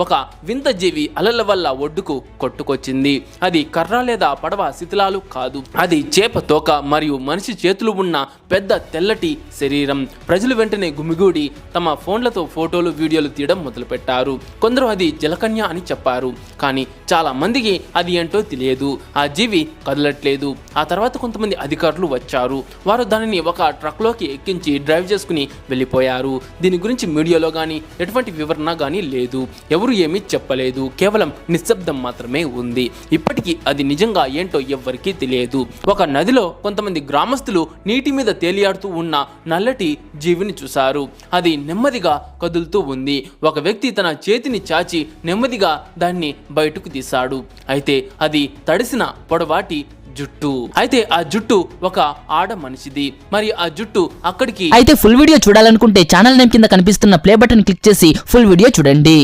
ఒక వింత జీవి అలల వల్ల ఒడ్డుకు కొట్టుకొచ్చింది. అది కర్ర లేదా పడవ శిథిలాలు కాదు, అది చేప తోక మరియు మనిషి చేతులు ఉన్న పెద్ద తెల్లటి శరీరం. ప్రజలు వెంటనే గుమిగూడి తమ ఫోన్లతో ఫోటోలు వీడియోలు తీయడం మొదలుపెట్టారు. కొందరు అది జలకన్య అని చెప్పారు, కానీ చాలా మందికి అది ఏంటో తెలియదు. ఆ జీవి కదలట్లేదు. ఆ తర్వాత కొంతమంది అధికారులు వచ్చారు. వారు దానిని ఒక ట్రక్ లోకి ఎక్కించి డ్రైవ్ చేసుకుని వెళ్ళిపోయారు. దీని గురించి మీడియాలో గానీ ఎటువంటి వివరణ గానీ లేదు. ఎవరు ఏమీ చెప్పలేదు, కేవలం నిశ్శబ్దం మాత్రమే ఉంది. ఇప్పటికీ అది నిజంగా ఏంటో ఎవ్వరికీ తెలియదు. ఒక నదిలో కొంతమంది గ్రామస్తులు నీటి మీద తేలియాడుతూ ఉన్న నల్లటి జీవిని చూశారు. అది నెమ్మదిగా కదులుతూ ఉంది. ఒక వ్యక్తి తన చేతిని చాచి నెమ్మదిగా దాన్ని బయటకు తీశాడు. అయితే అది తడిసిన పొడవాటి జుట్టు. అయితే ఆ జుట్టు ఒక ఆడ మనిషిది. మరి ఆ జుట్టు అక్కడికి. అయితే ఫుల్ వీడియో చూడాలనుకుంటే ఛానల్ నేమ్ కింద కనిపిస్తున్న ప్లే బటన్ క్లిక్ చేసి ఫుల్ వీడియో చూడండి.